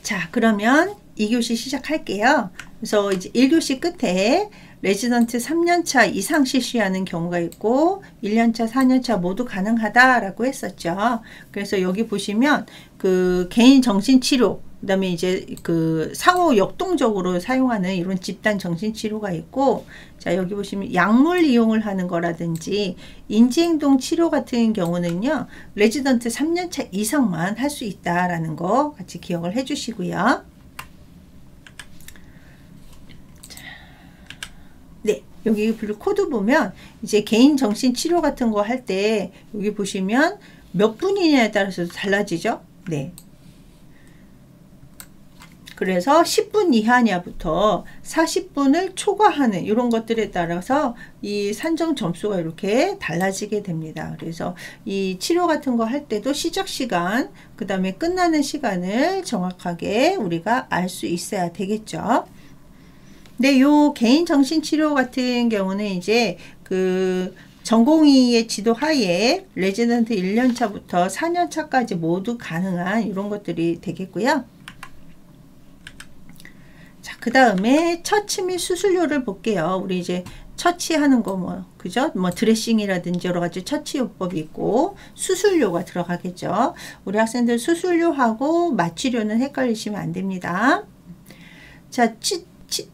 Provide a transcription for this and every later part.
자, 그러면 2교시 시작할게요. 그래서 이제 1교시 끝에 레지던트 3년차 이상 실시하는 경우가 있고 1년차, 4년차 모두 가능하다라고 했었죠. 그래서 여기 보시면 그 개인 정신치료, 그 다음에 이제 그 상호 역동적으로 사용하는 이런 집단 정신치료가 있고, 자, 여기 보시면 약물 이용을 하는 거라든지 인지행동 치료 같은 경우는요, 레지던트 3년차 이상만 할 수 있다라는 거 같이 기억을 해 주시고요. 네, 여기 블루 코드 보면 이제 개인 정신 치료 같은 거 할 때 여기 보시면 몇 분이냐에 따라서 달라지죠. 네. 그래서 10분 이하냐부터 40분을 초과하는 이런 것들에 따라서 이 산정 점수가 이렇게 달라지게 됩니다. 그래서 이 치료 같은 거 할 때도 시작 시간, 그 다음에 끝나는 시간을 정확하게 우리가 알 수 있어야 되겠죠. 네, 요 개인 정신치료 같은 경우는 이제 그 전공의의 지도 하에 레지던트 1년차부터 4년차까지 모두 가능한 이런 것들이 되겠고요. 자, 그 다음에 처치 및 수술료를 볼게요. 우리 이제 처치하는 거 뭐, 그죠? 뭐 드레싱이라든지 여러 가지 처치 요법이 있고 수술료가 들어가겠죠. 우리 학생들 수술료하고 마취료는 헷갈리시면 안 됩니다. 자,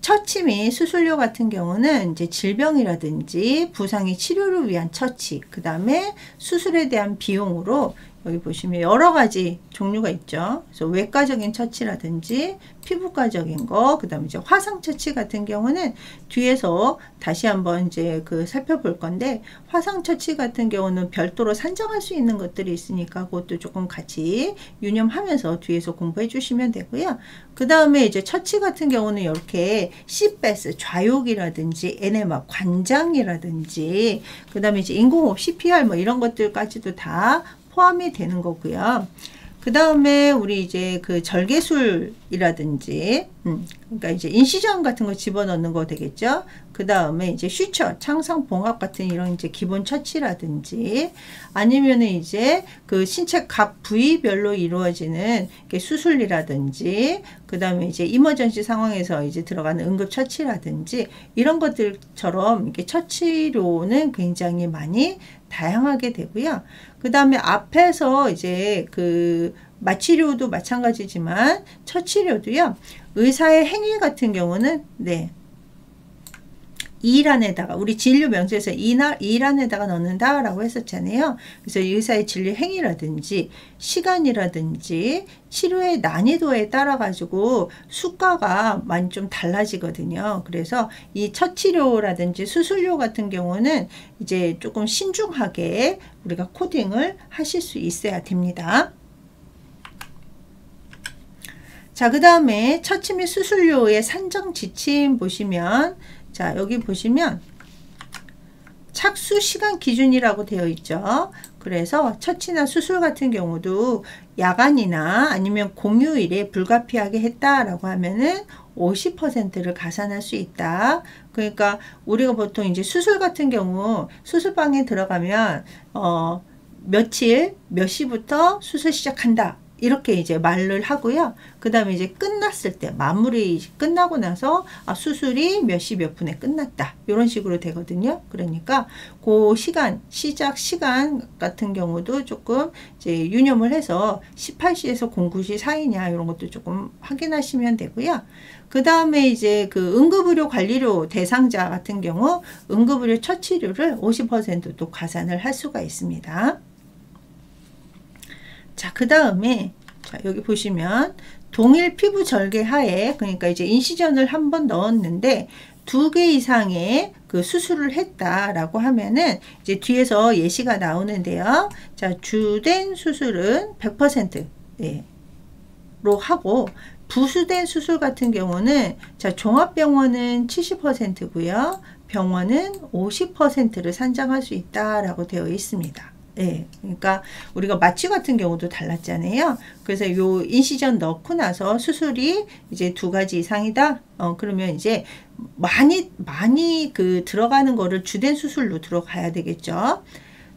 처치 및 수술료 같은 경우는 이제 질병이라든지 부상의 치료를 위한 처치, 그 다음에 수술에 대한 비용으로 여기 보시면 여러 가지 종류가 있죠. 그래서 외과적인 처치라든지 피부과적인 거, 그 다음에 이제 화상 처치 같은 경우는 뒤에서 다시 한번 이제 그 살펴볼 건데, 화상 처치 같은 경우는 별도로 산정할 수 있는 것들이 있으니까 그것도 조금 같이 유념하면서 뒤에서 공부해 주시면 되고요. 그 다음에 이제 처치 같은 경우는 이렇게 CPAP, 좌욕이라든지 에네마, 관장이라든지, 그 다음에 이제 인공호흡 CPR 뭐 이런 것들까지도 다 포함이 되는 거고요. 그 다음에 우리 이제 그 절개술이라든지, 그러니까 이제 인시전 같은 거 집어넣는 거 되겠죠. 그 다음에 이제 슈처, 창상 봉합 같은 이런 이제 기본 처치라든지, 아니면은 이제 그 신체 각 부위별로 이루어지는 수술이라든지, 그 다음에 이제 이머전시 상황에서 이제 들어가는 응급 처치라든지 이런 것들처럼 이렇게 처치료는 굉장히 많이 다양하게 되고요. 그 다음에 앞에서 이제 그 마취료도 마찬가지지만 처치료도요. 의사의 행위 같은 경우는 네. 이란에다가 우리 진료 명세에서 이란에다가 넣는다 라고 했었잖아요. 그래서 의사의 진료 행위라든지 시간이라든지 치료의 난이도에 따라 가지고 수가가 많이 좀 달라지거든요. 그래서 이 처치료라든지 수술료 같은 경우는 이제 조금 신중하게 우리가 코딩을 하실 수 있어야 됩니다. 자, 그 다음에 처치 및 수술료의 산정 지침 보시면, 자, 여기 보시면 착수 시간 기준이라고 되어 있죠. 그래서 처치나 수술 같은 경우도 야간이나 아니면 공휴일에 불가피하게 했다라고 하면은 50%를 가산할 수 있다. 그러니까 우리가 보통 이제 수술 같은 경우 수술방에 들어가면 며칠 몇 시부터 수술 시작한다. 이렇게 이제 말을 하고요. 그 다음에 이제 끝났을 때 마무리 끝나고 나서 수술이 몇 시 몇 분에 끝났다. 이런 식으로 되거든요. 그러니까 그 시간, 시작 시간 같은 경우도 조금 이제 유념을 해서 18시에서 09시 사이냐 이런 것도 조금 확인하시면 되고요. 그 다음에 이제 그 응급의료 관리료 대상자 같은 경우 응급의료 처치료를 50%도 가산을 할 수가 있습니다. 자, 그 다음에 자, 여기 보시면 동일 피부 절개 하에, 그러니까 이제 인시전을 한번 넣었는데 2개 이상의 그 수술을 했다라고 하면은 이제 뒤에서 예시가 나오는데요. 자, 주된 수술은 100% 네, 로 하고, 부수된 수술 같은 경우는 자, 종합병원은 70%고요. 병원은 50%를 산정할 수 있다라고 되어 있습니다. 네, 그러니까 우리가 마취 같은 경우도 달랐잖아요. 그래서 요 인시전 넣고 나서 수술이 이제 2가지 이상이다. 그러면 이제 많이 그 들어가는 거를 주된 수술로 들어가야 되겠죠.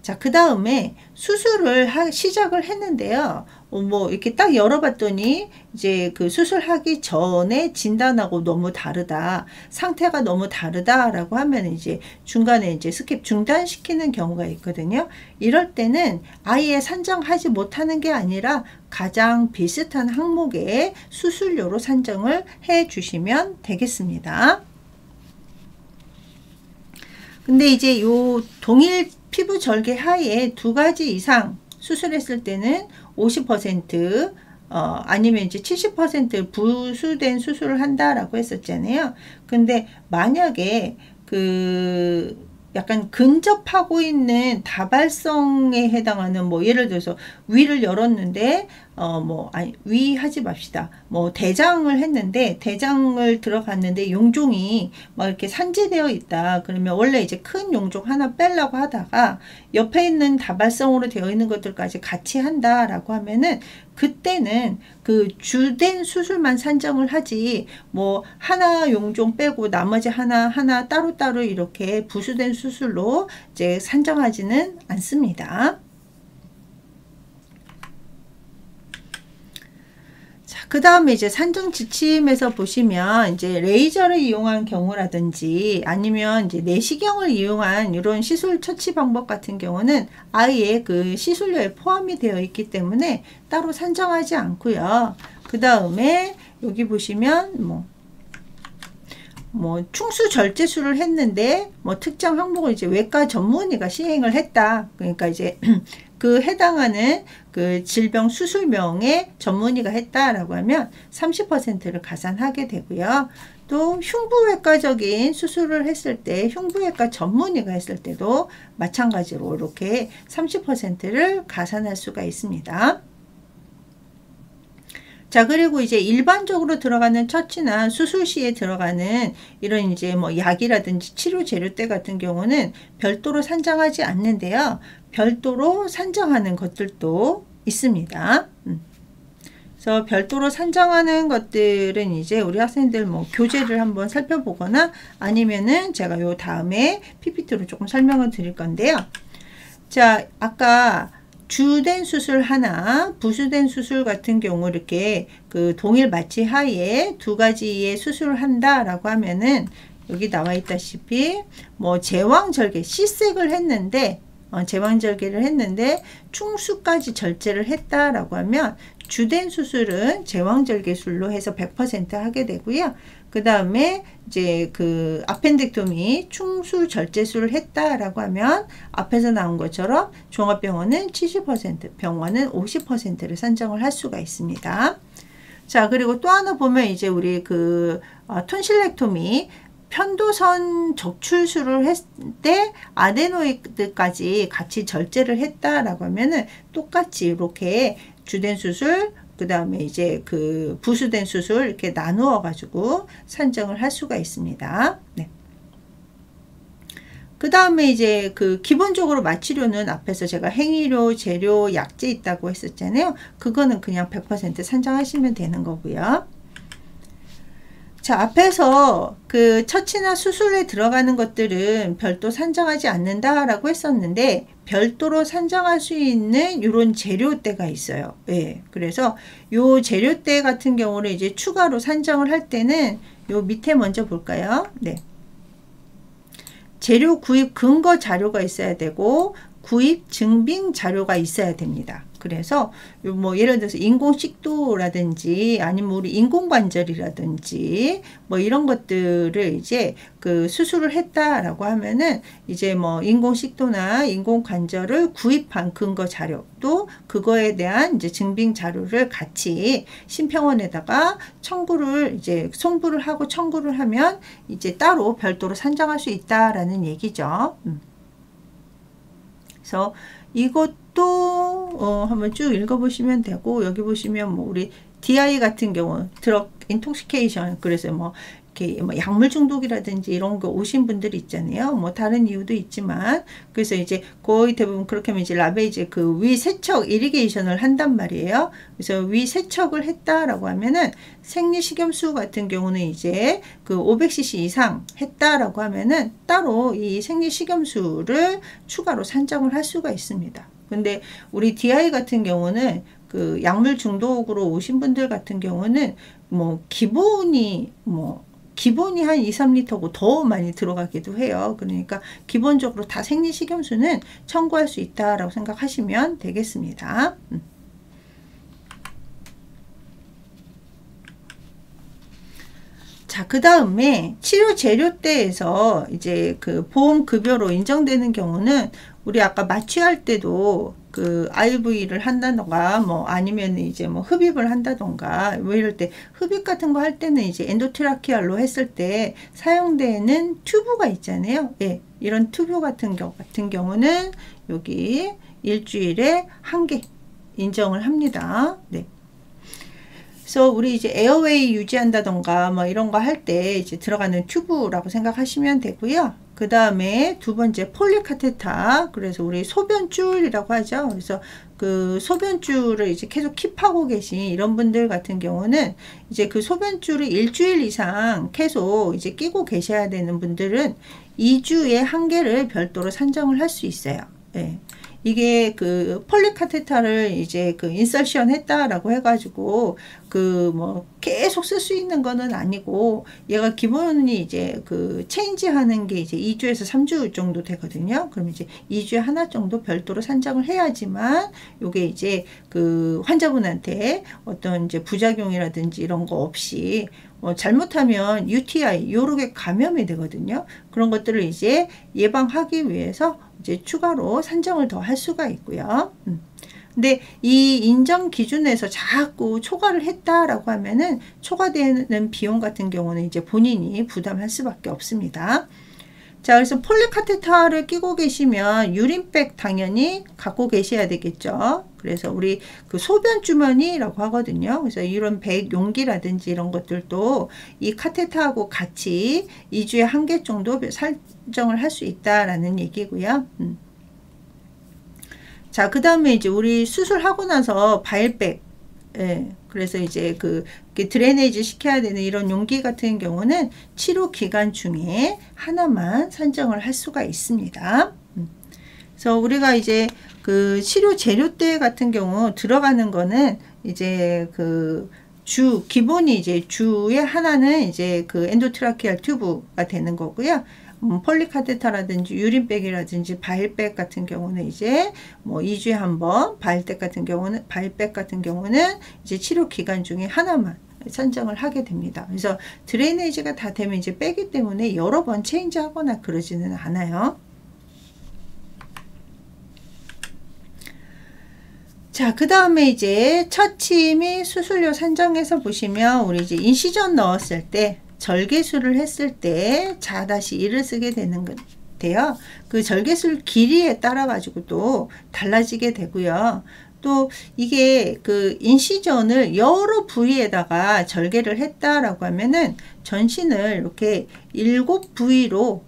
자, 그 다음에 수술을 시작을 했는데요. 뭐 이렇게 딱 열어봤더니 이제 그 수술하기 전에 진단하고 너무 다르다, 상태가 너무 다르다라고 하면 이제 중간에 이제 스킵 중단시키는 경우가 있거든요. 이럴 때는 아예 산정하지 못하는 게 아니라 가장 비슷한 항목의 수술료로 산정을 해 주시면 되겠습니다. 근데 이제 요 동일 피부 절개 하에 2가지 이상 수술했을 때는 50% 아니면 이제 70% 부수된 수술을 한다라고 했었잖아요. 근데 만약에 그 약간 근접하고 있는 다발성에 해당하는 뭐 예를 들어서 위를 열었는데 위 하지 맙시다. 뭐 대장을 했는데 대장을 들어갔는데 용종이 막 이렇게 산재되어 있다. 그러면 원래 이제 큰 용종 하나 빼려고 하다가 옆에 있는 다발성으로 되어 있는 것들까지 같이 한다라고 하면은 그때는 그 주된 수술만 산정을 하지 뭐 하나 용종 빼고 나머지 하나 따로따로 이렇게 부수된 수술로 이제 산정하지는 않습니다. 그 다음에 이제 산정 지침에서 보시면 이제 레이저를 이용한 경우라든지 아니면 이제 내시경을 이용한 이런 시술 처치 방법 같은 경우는 아예 그 시술료에 포함이 되어 있기 때문에 따로 산정하지 않고요. 그 다음에 여기 보시면 뭐 충수 절제술을 했는데 뭐 특정 항목을 이제 외과 전문의가 시행을 했다. 그러니까 이제 그 해당하는 그 질병 수술명의 전문의가 했다라고 하면 30%를 가산하게 되고요. 또 흉부외과적인 수술을 했을 때 흉부외과 전문의가 했을 때도 마찬가지로 이렇게 30%를 가산할 수가 있습니다. 자, 그리고 이제 일반적으로 들어가는 처치나 수술 시에 들어가는 이런 이제 뭐 약이라든지 치료 재료대 같은 경우는 별도로 산정하지 않는데요. 별도로 산정하는 것들도 있습니다. 그래서 별도로 산정하는 것들은 이제 우리 학생들 뭐 교재를 한번 살펴보거나 아니면은 제가 요 다음에 PPT로 조금 설명을 드릴 건데요. 자, 아까 주된 수술 하나, 부수된 수술 같은 경우 이렇게 그 동일 마취 하에 2가지의 수술을 한다라고 하면은 여기 나와 있다시피 뭐 제왕절개 시색을 했는데 제왕절개를 했는데 충수까지 절제를 했다라고 하면 주된 수술은 제왕절개술로 해서 100% 하게 되고요. 그 다음에 이제 그 아펜딕토미 충수 절제술을 했다라고 하면 앞에서 나온 것처럼 종합병원은 70%, 병원은 50%를 산정을 할 수가 있습니다. 자, 그리고 또 하나 보면 이제 우리 그 톤실렉토미 편도선 적출술을 했을 때 아데노이드까지 같이 절제를 했다라고 하면은 똑같이 이렇게 주된 수술, 그 다음에 이제 그 부수된 수술 이렇게 나누어 가지고 산정을 할 수가 있습니다. 네. 그 다음에 이제 그 기본적으로 마취료는 앞에서 제가 행위료, 재료, 약재 있다고 했었잖아요. 그거는 그냥 100% 산정하시면 되는 거고요. 자, 앞에서 그 처치나 수술에 들어가는 것들은 별도 산정하지 않는다라고 했었는데 별도로 산정할 수 있는 이런 재료대가 있어요. 예. 그래서 요 재료대 같은 경우를 이제 추가로 산정을 할 때는 요 밑에 먼저 볼까요? 네. 재료 구입 근거 자료가 있어야 되고 구입 증빙 자료가 있어야 됩니다. 그래서 뭐 예를 들어서 인공식도라든지 아니면 우리 인공관절이라든지 뭐 이런 것들을 이제 그 수술을 했다라고 하면은 이제 뭐 인공식도나 인공관절을 구입한 근거 자료 또 그거에 대한 이제 증빙 자료를 같이 심평원에다가 청구를 이제 송부를 하고 청구를 하면 이제 따로 별도로 산정할 수 있다라는 얘기죠. 그래서 이것도 한번 쭉 읽어보시면 되고 여기 보시면 뭐 우리 DI 같은 경우 드럭 인톡시케이션 그래서 뭐 이렇게 뭐 약물 중독이라든지 이런 거 오신 분들이 있잖아요. 뭐 다른 이유도 있지만, 그래서 이제 거의 대부분 그렇게 하면 이제 라베이즈 그 위 세척 이리게이션을 한단 말이에요. 그래서 위 세척을 했다라고 하면은 생리식염수 같은 경우는 이제 그 500cc 이상 했다라고 하면은 따로 이 생리식염수를 추가로 산정을 할 수가 있습니다. 근데 우리 DI 같은 경우는 그 약물 중독으로 오신 분들 같은 경우는 뭐 기본이 한 2, 3리터고 더 많이 들어가기도 해요. 그러니까 기본적으로 다 생리식염수는 청구할 수 있다라고 생각하시면 되겠습니다. 자, 그 다음에 치료 재료대에서 이제 그 보험급여로 인정되는 경우는 우리 아까 마취할 때도 그 IV를 한다던가 뭐 아니면 이제 뭐 흡입을 한다던가 뭐 이럴 때 흡입 같은 거 할 때는 이제 엔도트라키알로 했을 때 사용되는 튜브가 있잖아요. 예, 이런 튜브 같은 경우는 여기 일주일에 1개 인정을 합니다. 네. 그래서 우리 이제 에어웨이 유지한다던가 뭐 이런 거 할 때 이제 들어가는 튜브라고 생각하시면 되고요. 그 다음에 두 번째 폴리카테타. 그래서 우리 소변줄이라고 하죠. 그래서 그 소변줄을 이제 계속 킵하고 계신 이런 분들 같은 경우는 이제 그 소변줄을 일주일 이상 계속 이제 끼고 계셔야 되는 분들은 2주에 1개를 별도로 산정을 할 수 있어요. 네. 이게 그 폴리카테타를 이제 그 인설션 했다라고 해가지고 그 뭐 계속 쓸 수 있는 거는 아니고 얘가 기본이 이제 그 체인지 하는 게 이제 2주에서 3주 정도 되거든요. 그럼 이제 2주에 하나 정도 별도로 산정을 해야지만 요게 이제 그 환자분한테 어떤 이제 부작용이라든지 이런 거 없이 잘못하면 UTI 요렇게 감염이 되거든요. 그런 것들을 이제 예방하기 위해서 이제 추가로 산정을 더 할 수가 있고요. 근데 이 인정 기준에서 자꾸 초과를 했다라고 하면은 초과되는 비용 같은 경우는 이제 본인이 부담할 수밖에 없습니다. 자, 그래서 폴리카테타를 끼고 계시면 유린백 당연히 갖고 계셔야 되겠죠. 그래서 우리 그 소변 주머니라고 하거든요. 그래서 이런 백 용기라든지 이런 것들도 이 카테타하고 같이 2주에 1개 정도 산정을 할 수 있다라는 얘기고요. 자, 그 다음에 이제 우리 수술하고 나서 바일백, 예, 그래서 이제 그 드레네이지 시켜야 되는 이런 용기 같은 경우는 치료 기간 중에 하나만 산정을 할 수가 있습니다. 그래서 우리가 이제 그 치료 재료대 같은 경우 들어가는 거는 이제 그 기본이 이제 주에 하나는 이제 그 엔도트라키알 튜브가 되는 거고요. 폴리카테타라든지 유린백이라든지 바일백 같은 경우는 이제 뭐 2주에 한 번, 바일백 같은 경우는 이제 치료 기간 중에 하나만 산정을 하게 됩니다. 그래서 드레이네이지가 다 되면 이제 빼기 때문에 여러 번 체인지 하거나 그러지는 않아요. 자, 그 다음에 이제 처치 및 수술료 산정에서 보시면 우리 이제 인시전 넣었을 때 절개술을 했을 때 4-1을 쓰게 되는 건데요. 그 절개술 길이에 따라 가지고 또 달라지게 되고요. 또 이게 그 인시전을 여러 부위에다가 절개를 했다라고 하면은 전신을 이렇게 7부위로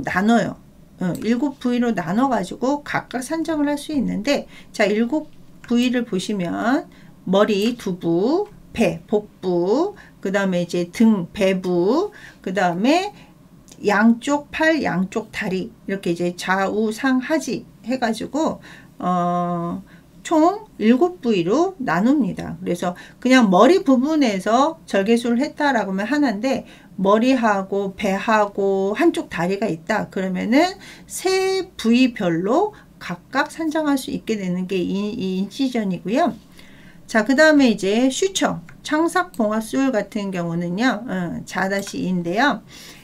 나눠요. 7부위로 나눠 가지고 각각 산정을 할 수 있는데, 자, 7부위를 보시면 머리, 두부, 배, 복부, 그 다음에 이제 등, 배부, 그 다음에 양쪽 팔, 양쪽 다리, 이렇게 이제 좌우 상 하지 해가지고 총 7부위로 나눕니다. 그래서 그냥 머리 부분에서 절개술을 했다라고 하면 하는데, 머리하고 배하고 한쪽 다리가 있다 그러면은 3부위별로 각각 산정할 수 있게 되는 게 이 인시전이고요. 자, 그 다음에 이제 슈처, 창삭봉합술 같은 경우는요, 4-2인데요.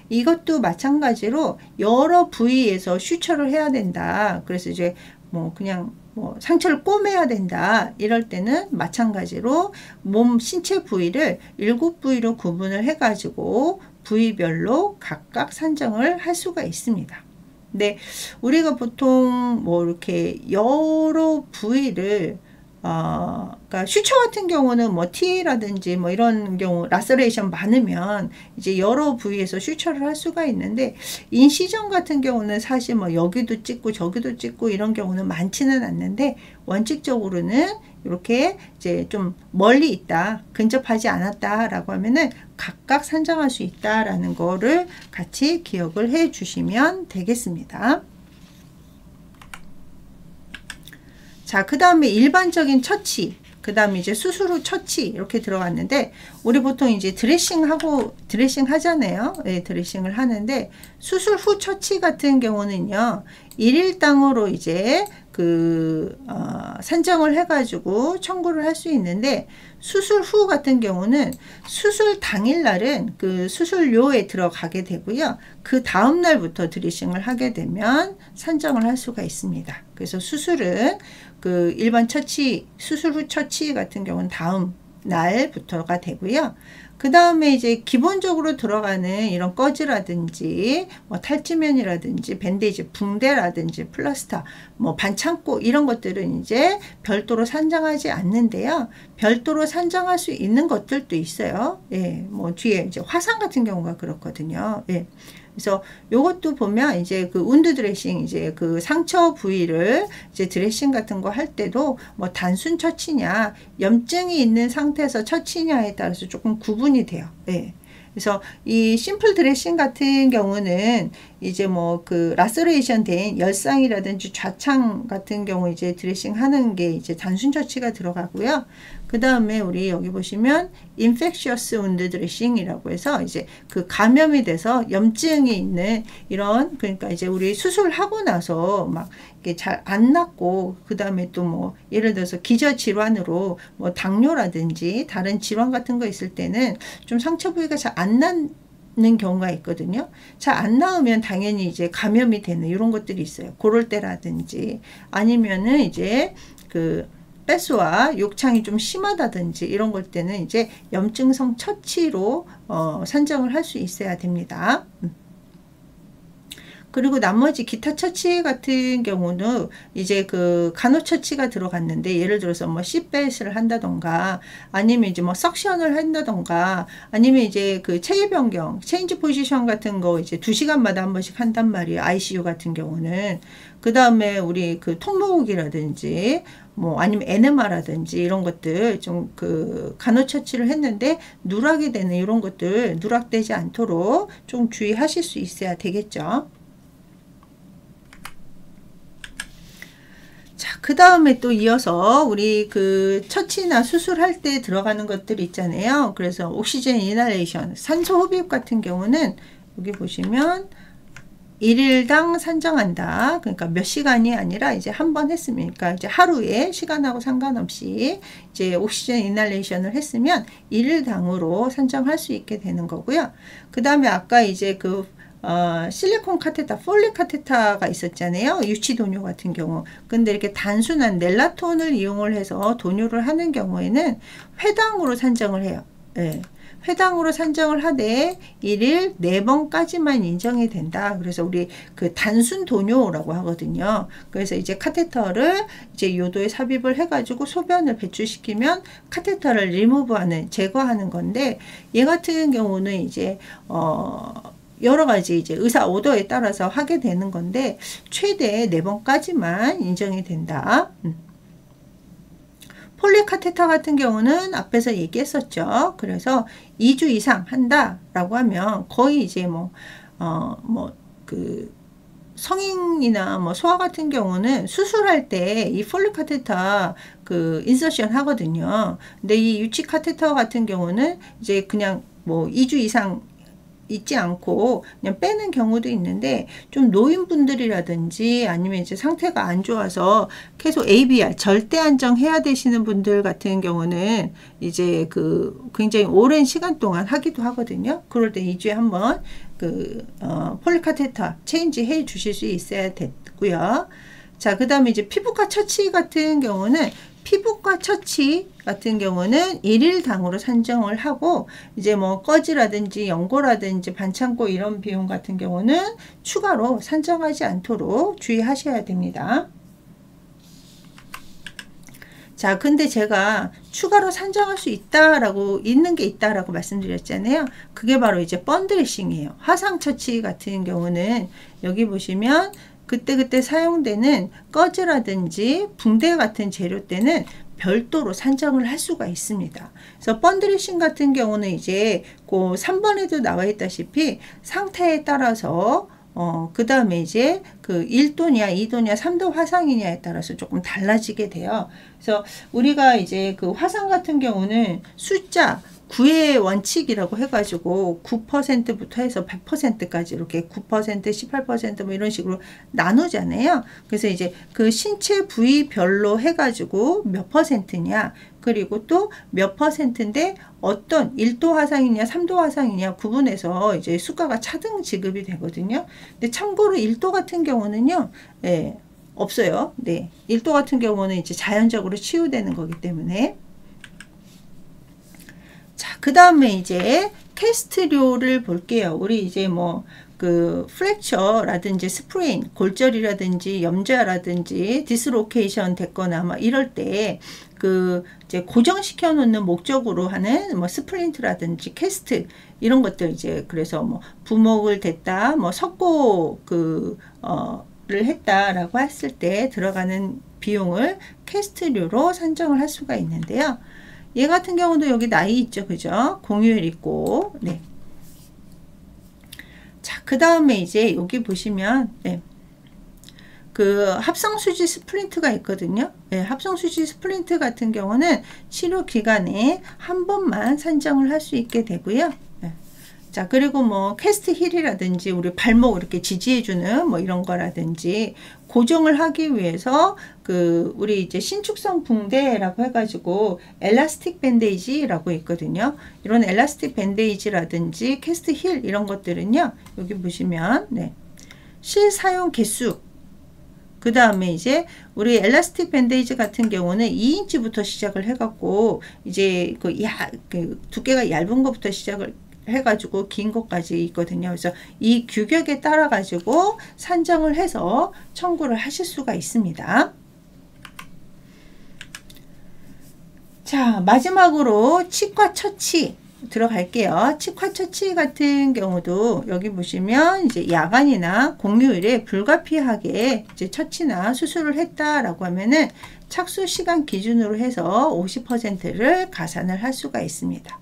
이것도 마찬가지로 여러 부위에서 슈처를 해야 된다. 그래서 이제 뭐 그냥 뭐 상처를 꼬매야 된다. 이럴 때는 마찬가지로 몸 신체 부위를 7부위로 구분을 해가지고 부위별로 각각 산정을 할 수가 있습니다. 근데 우리가 보통 뭐 이렇게 여러 부위를 그러니까 슈처 같은 경우는 뭐 T라든지 뭐 이런 경우 라서레이션 많으면 이제 여러 부위에서 슈처를 할 수가 있는데, 인시전 같은 경우는 사실 뭐 여기도 찍고 저기도 찍고 이런 경우는 많지는 않는데, 원칙적으로는 이렇게 이제 좀 멀리 있다, 근접하지 않았다라고 하면은 각각 산정할 수 있다라는 거를 같이 기억을 해 주시면 되겠습니다. 자, 그 다음에 일반적인 처치, 그 다음에 이제 수술 후 처치 이렇게 들어갔는데, 우리 보통 이제 드레싱 하잖아요. 네, 드레싱을 하는데, 수술 후 처치 같은 경우는요, 일일당으로 이제 산정을 해가지고 청구를 할 수 있는데, 수술 후 같은 경우는 수술 당일날은 그 수술료에 들어가게 되고요. 그 다음날부터 드레싱을 하게 되면 산정을 할 수가 있습니다. 그래서 수술은 그 일반 처치, 수술 후 처치 같은 경우는 다음 날부터가 되고요. 그 다음에 이제 기본적으로 들어가는 이런 꺼즈라든지 뭐 탈지면이라든지 밴데이지, 붕대라든지 플라스터, 뭐 반창고 이런 것들은 이제 별도로 산정하지 않는데요. 별도로 산정할 수 있는 것들도 있어요. 예, 뭐 뒤에 이제 화상 같은 경우가 그렇거든요. 예. 그래서 요것도 보면 이제 그 운드 드레싱, 이제 그 상처 부위를 이제 드레싱 같은 거 할 때도 뭐 단순 처치냐, 염증이 있는 상태에서 처치냐에 따라서 조금 구분이 돼요. 예. 그래서 이 심플 드레싱 같은 경우는 이제 뭐 그 라서레이션 된 열상이라든지 좌창 같은 경우 이제 드레싱 하는 게 이제 단순 처치가 들어가고요. 그 다음에 우리 여기 보시면 인펙셔스 운드 드레싱이라고 해서 이제 그 감염이 돼서 염증이 있는 이런, 그러니까 이제 우리 수술하고 나서 막 이게 잘 안 낫고, 그 다음에 또 뭐 예를 들어서 기저 질환으로 뭐 당뇨라든지 다른 질환 같은 거 있을 때는 좀 상처 부위가 잘 안 낫는 경우가 있거든요. 잘 안 나으면 당연히 이제 감염이 되는 이런 것들이 있어요. 그럴 때라든지 아니면은 이제 그 뺏수와 욕창이 좀 심하다든지 이런 걸 때는 이제 염증성 처치로 산정을 할 수 있어야 됩니다. 그리고 나머지 기타 처치 같은 경우는 이제 그 간호처치가 들어갔는데, 예를 들어서 뭐 C뱃을 한다던가 아니면 이제 뭐 석션을 한다던가 아니면 이제 그 체위 변경, 체인지 포지션 같은 거 이제 2시간마다 한 번씩 한단 말이에요. ICU 같은 경우는. 그 다음에 우리 그 통모으기라든지 뭐 아니면 에네마라든지 이런 것들 좀 그 간호처치를 했는데 누락이 되는 이런 것들 누락되지 않도록 좀 주의하실 수 있어야 되겠죠. 자, 그 다음에 또 이어서 우리 그 처치나 수술할 때 들어가는 것들 있잖아요. 그래서 옥시젠 이날레이션, 산소 흡입 같은 경우는 여기 보시면 일일당 산정한다. 그러니까 몇 시간이 아니라 이제 한 번 했으면, 그러니까 이제 하루에 시간하고 상관없이 이제 옥시젠 이날레이션을 했으면 일일당으로 산정할 수 있게 되는 거고요. 그 다음에 아까 이제 그 실리콘 카테터, 폴리 카테터가 있었잖아요. 유치 도뇨 같은 경우. 근데 이렇게 단순한 넬라톤을 이용을 해서 도뇨를 하는 경우에는 회당으로 산정을 해요. 예. 회당으로 산정을 하되 1일 4번까지만 인정이 된다. 그래서 우리 그 단순 도뇨라고 하거든요. 그래서 이제 카테터를 이제 요도에 삽입을 해가지고 소변을 배출시키면 카테터를 리무브하는, 제거하는 건데, 얘 같은 경우는 이제 여러 가지 이제 의사 오더에 따라서 하게 되는 건데 최대 4번까지만 인정이 된다. 폴리카테터 같은 경우는 앞에서 얘기했었죠. 그래서 2주 이상 한다라고 하면 거의 이제 그 성인이나 뭐 소아 같은 경우는 수술할 때 이 폴리카테터 그 인서션 하거든요. 근데 이 유치 카테터 같은 경우는 이제 그냥 뭐 2주 이상 있지 않고 그냥 빼는 경우도 있는데, 좀 노인분들이라든지 아니면 이제 상태가 안 좋아서 계속 ABR 절대 안정해야 되시는 분들 같은 경우는 이제 그 굉장히 오랜 시간 동안 하기도 하거든요. 그럴 때 2주에 한번 그 폴리카테터 체인지 해 주실 수 있어야 되고요. 자, 그 다음에 이제 피부과 처치 같은 경우는 피부과 처치 같은 경우는 1일당으로 산정을 하고, 이제 뭐 꺼지라든지 연고라든지 반창고 이런 비용 같은 경우는 추가로 산정하지 않도록 주의하셔야 됩니다. 자, 근데 제가 추가로 산정할 수 있다라고, 있는 게 있다라고 말씀드렸잖아요. 그게 바로 이제 번드레싱이에요. 화상 처치 같은 경우는 여기 보시면 그때그때 사용되는 꺼즈라든지 붕대 같은 재료 때는 별도로 산정을 할 수가 있습니다. 그래서 번드레싱 같은 경우는 이제 그 3번에도 나와 있다시피 상태에 따라서 그 다음에 이제 그 1도냐, 2도냐, 3도 화상이냐에 따라서 조금 달라지게 돼요. 그래서 우리가 이제 그 화상 같은 경우는 숫자 9의 원칙이라고 해가지고 9%부터 해서 100%까지 이렇게 9%, 18%뭐 이런 식으로 나누잖아요. 그래서 이제 그 신체 부위별로 해가지고 몇 퍼센트냐, 그리고 또 몇 퍼센트인데 어떤 1도 화상이냐 3도 화상이냐 구분해서 이제 수가가 차등 지급이 되거든요. 근데 참고로 1도 같은 경우는요, 예, 없어요. 네. 1도 같은 경우는 이제 자연적으로 치유되는 거기 때문에. 자, 그 다음에 이제 캐스트료를 볼게요. 우리 이제 뭐 그 프랙처라든지 스프레인, 골절이라든지 염좌라든지 디스로케이션 됐거나 막 이럴 때 그 이제 고정시켜 놓는 목적으로 하는 뭐 스플린트라든지 캐스트 이런 것들 이제 그래서 뭐 부목을 댔다, 뭐 석고 를 했다라고 했을 때 들어가는 비용을 캐스트료로 산정을 할 수가 있는데요. 얘 같은 경우도 여기 나이 있죠, 그죠? 공휴일 있고, 네. 자, 그 다음에 이제 여기 보시면, 네. 그 합성수지 스플린트가 있거든요. 네, 합성수지 스플린트 같은 경우는 치료 기간에 한 번만 산정을 할 수 있게 되고요. 네. 자, 그리고 뭐 캐스트 힐이라든지 우리 발목 이렇게 지지해주는 뭐 이런 거라든지 고정을 하기 위해서 그 우리 이제 신축성 붕대라고 해가지고 엘라스틱 밴데이지라고 있거든요. 이런 엘라스틱 밴데이지라든지 캐스트 힐 이런 것들은요, 여기 보시면 네, 실 사용 개수, 그 다음에 이제 우리 엘라스틱 밴데이지 같은 경우는 2인치부터 시작을 해갖고 이제 그 두께가 얇은 것부터 시작을 해가지고 긴 것까지 있거든요. 그래서 이 규격에 따라 가지고 산정을 해서 청구를 하실 수가 있습니다. 자, 마지막으로 치과 처치 들어갈게요. 치과 처치 같은 경우도 여기 보시면 이제 야간이나 공휴일에 불가피하게 이제 처치나 수술을 했다라고 하면은 착수 시간 기준으로 해서 50%를 가산을 할 수가 있습니다.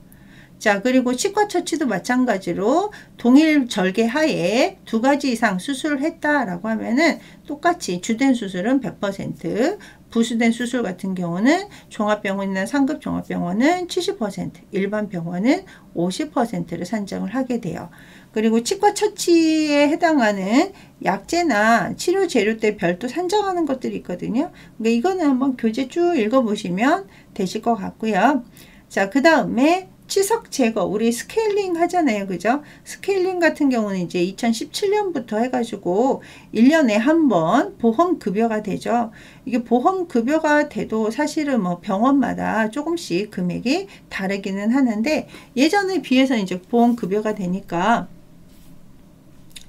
자, 그리고 치과 처치도 마찬가지로 동일 절개 하에 2가지 이상 수술을 했다라고 하면은 똑같이 주된 수술은 100%, 부수된 수술 같은 경우는 종합병원이나 상급 종합병원은 70%, 일반 병원은 50%를 산정을 하게 돼요. 그리고 치과 처치에 해당하는 약제나 치료 재료 때 별도 산정하는 것들이 있거든요. 그러니까 이거는 한번 교재 쭉 읽어보시면 되실 것 같고요. 자, 그 다음에 치석 제거, 우리 스케일링 하잖아요, 그죠? 스케일링 같은 경우는 이제 2017년부터 해가지고 1년에 한 번 보험급여가 되죠. 이게 보험급여가 돼도 사실은 뭐 병원마다 조금씩 금액이 다르기는 하는데, 예전에 비해서 이제 보험급여가 되니까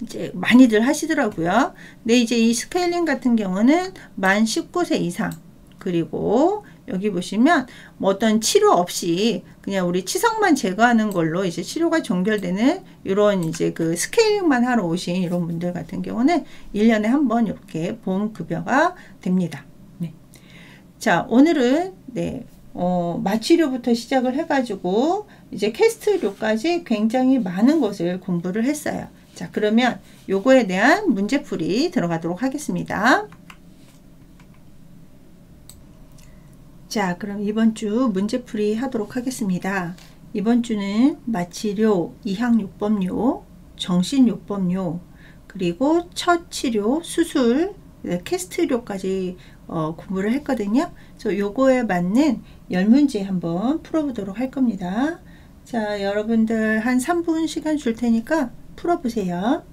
이제 많이들 하시더라고요. 근데 이제 이 스케일링 같은 경우는 만 19세 이상, 그리고 여기 보시면 뭐 어떤 치료 없이 그냥 우리 치석만 제거하는 걸로 이제 치료가 종결되는 이런 이제 그 스케일링만 하러 오신 이런 분들 같은 경우는 1년에 한 번 이렇게 보험급여가 됩니다. 네. 자, 오늘은 네, 마취료부터 시작을 해가지고 이제 캐스트료까지 굉장히 많은 것을 공부를 했어요. 자, 그러면 요거에 대한 문제풀이 들어가도록 하겠습니다. 자, 그럼 이번 주 문제풀이 하도록 하겠습니다. 이번 주는 마취료, 이항요법료, 정신요법료, 그리고 첫 치료, 수술, 캐스트료까지 공부를 했거든요. 그래서 요거에 맞는 10문제 한번 풀어보도록 할 겁니다. 자, 여러분들 한 3분 시간 줄 테니까 풀어보세요.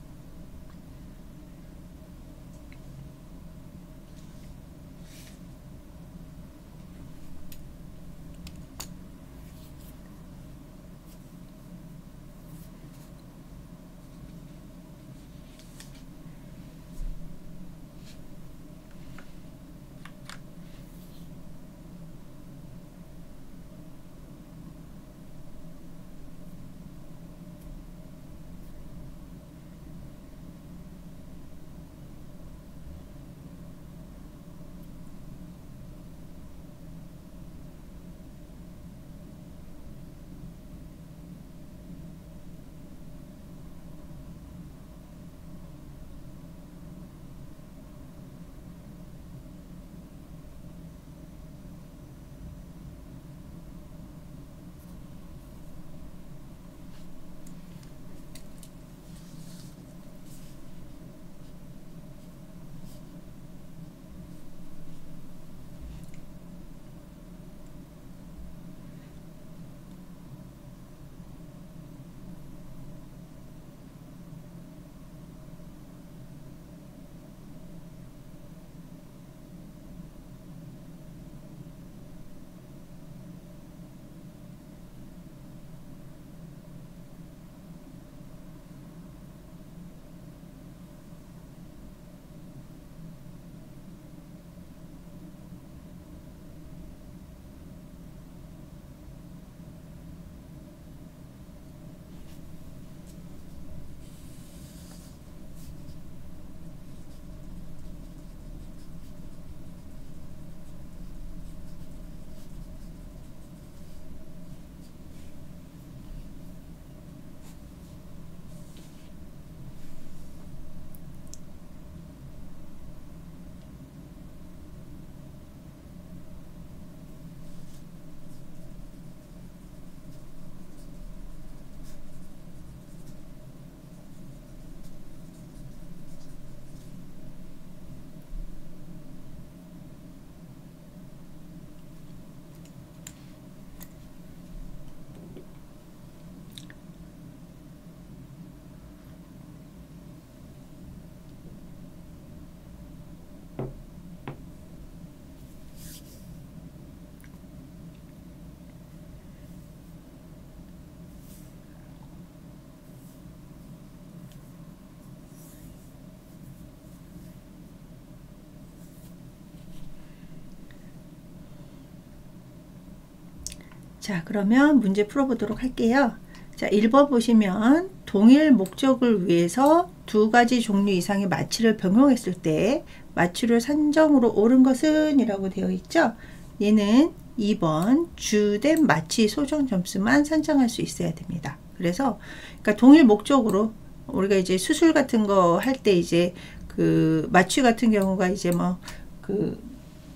자, 그러면 문제 풀어보도록 할게요. 자, 1번 보시면 동일 목적을 위해서 두 가지 종류 이상의 마취를 병용했을 때 마취료 산정으로 옳은 것은 이라고 되어 있죠. 얘는 2번 주된 마취 소정 점수만 산정할 수 있어야 됩니다. 그래서 그러니까 동일 목적으로 우리가 이제 수술 같은 거 할 때 이제 그 마취 같은 경우가 이제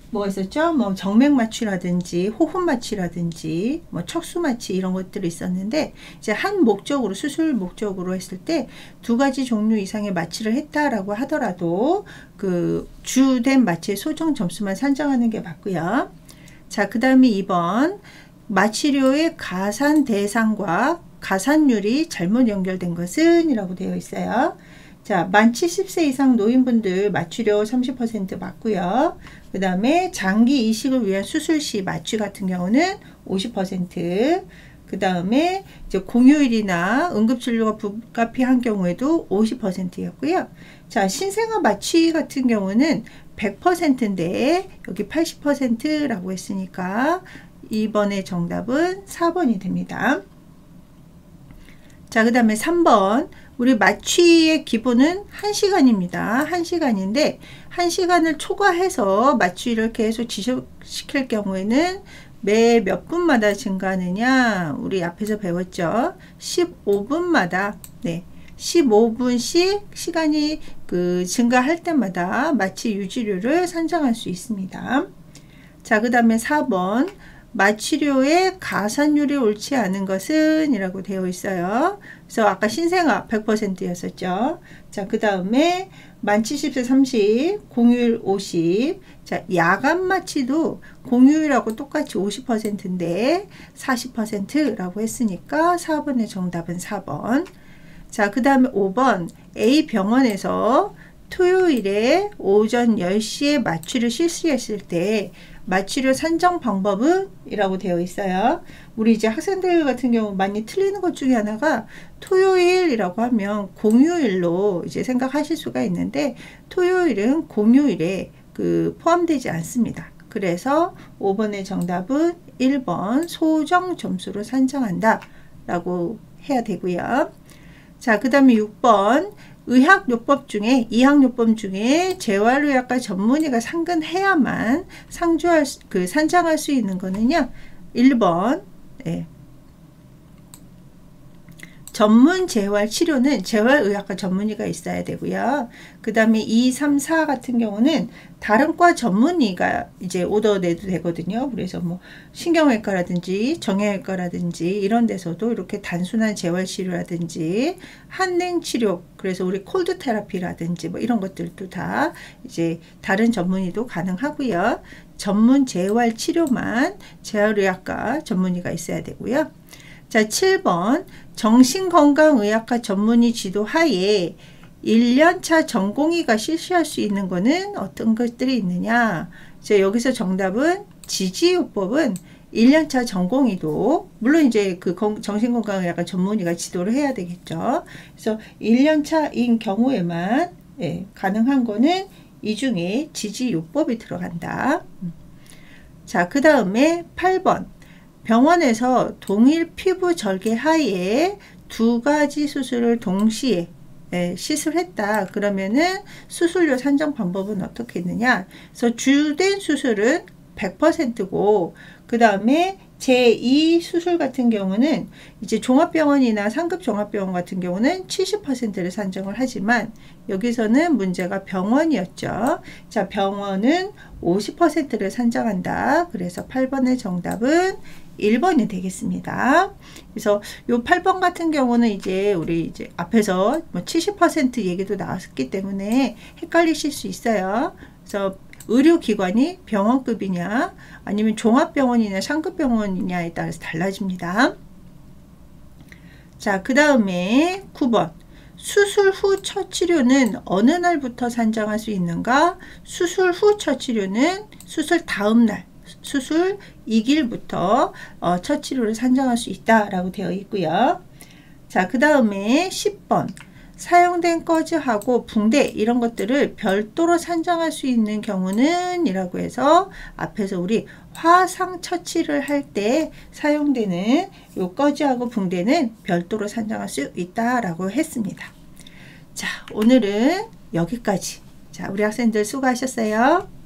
뭐가 있었죠? 뭐 정맥 마취라든지 호흡 마취라든지 뭐 척수 마취 이런 것들이 있었는데 이제 한 목적으로 수술 목적으로 했을 때 두 가지 종류 이상의 마취를 했다라고 하더라도 그 주된 마취의 소정 점수만 산정하는 게 맞고요. 자, 그 다음에 2번 마취료의 가산 대상과 가산율이 잘못 연결된 것은 이라고 되어 있어요. 자, 만 70세 이상 노인분들 마취료 30% 맞고요. 그 다음에 장기 이식을 위한 수술 시 마취 같은 경우는 50%, 그 다음에 이제 공휴일이나 응급진료가 불가피한 경우에도 50%였고요. 자, 신생아 마취 같은 경우는 100%인데 여기 80%라고 했으니까 2번의 정답은 4번이 됩니다. 자, 그 다음에 3번 우리 마취의 기본은 1시간입니다. 1시간인데 1시간을 초과해서 마취를 계속 지속시킬 경우에는 매 몇 분마다 증가하느냐 우리 앞에서 배웠죠. 15분마다 15분씩 시간이 증가할 때마다 마취 유지료를 산정할 수 있습니다. 자, 그 다음에 4번 마취료의 가산율이 옳지 않은 것은 이라고 되어 있어요. 그래서 아까 신생아 100%였었죠. 자, 그 다음에 만 70세 30, 공휴일 50. 자, 야간 마취도 공휴일하고 똑같이 50%인데 40%라고 했으니까 4번의 정답은 4번. 자, 그 다음에 5번 A 병원에서 토요일에 오전 10시에 마취를 실시했을 때 마취료 산정 방법은 이라고 되어 있어요. 우리 이제 학생들 같은 경우 많이 틀리는 것 중에 하나가 토요일이라고 하면 공휴일로 이제 생각하실 수가 있는데 토요일은 공휴일에 포함되지 않습니다. 그래서 5번의 정답은 1번 소정 점수로 산정한다 라고 해야 되고요. 자, 그 다음에 6번 의학요법 중에 이학요법 중에 재활의학과 전문의가 상근해야만 산정할 수 있는 거는요. 1번 전문 재활 치료는 재활의학과 전문의가 있어야 되고요. 그 다음에 2, 3, 4 같은 경우는 다른 과 전문의가 이제 오더 내도 되거든요. 그래서 뭐 신경외과라든지 정형외과라든지 이런 데서도 이렇게 단순한 재활 치료라든지 한냉 치료, 그래서 우리 콜드 테라피라든지 뭐 이런 것들도 다 이제 다른 전문의도 가능하고요. 전문 재활 치료만 재활의학과 전문의가 있어야 되고요. 자, 7번 정신건강의학과 전문의 지도 하에 1년차 전공의가 실시할 수 있는 거는 어떤 것들이 있느냐. 자, 여기서 정답은 지지요법은 1년차 전공의도 물론 이제 정신건강의학과 전문의가 지도를 해야 되겠죠. 그래서 1년차인 경우에만 가능한 거는 이 중에 지지요법이 들어간다. 자, 그 다음에 8번 병원에서 동일 피부 절개 하에 두 가지 수술을 동시에 시술했다. 그러면은 수술료 산정 방법은 어떻게 했느냐. 그래서 주된 수술은 100%고 그 다음에 제2 수술 같은 경우는 이제 종합병원이나 상급 종합병원 같은 경우는 70%를 산정을 하지만 여기서는 문제가 병원이었죠. 자, 병원은 50%를 산정한다. 그래서 8번의 정답은 1번이 되겠습니다. 그래서 요 8번 같은 경우는 이제 우리 이제 앞에서 뭐 70% 얘기도 나왔기 때문에 헷갈리실 수 있어요. 그래서 의료기관이 병원급이냐 아니면 종합병원이냐 상급병원이냐에 따라서 달라집니다. 자, 그 다음에 9번 수술 후 처치료는 어느 날부터 산정할 수 있는가? 수술 후 처치료는 수술 다음 날 수술 2일부터 처치료를 산정할 수 있다라고 되어 있고요. 자, 그 다음에 10번 사용된 꺼즈하고 붕대 이런 것들을 별도로 산정할 수 있는 경우는 이라고 해서 앞에서 우리 화상 처치를 할 때 사용되는 요 꺼즈하고 붕대는 별도로 산정할 수 있다라고 했습니다. 자, 오늘은 여기까지. 자, 우리 학생들 수고하셨어요.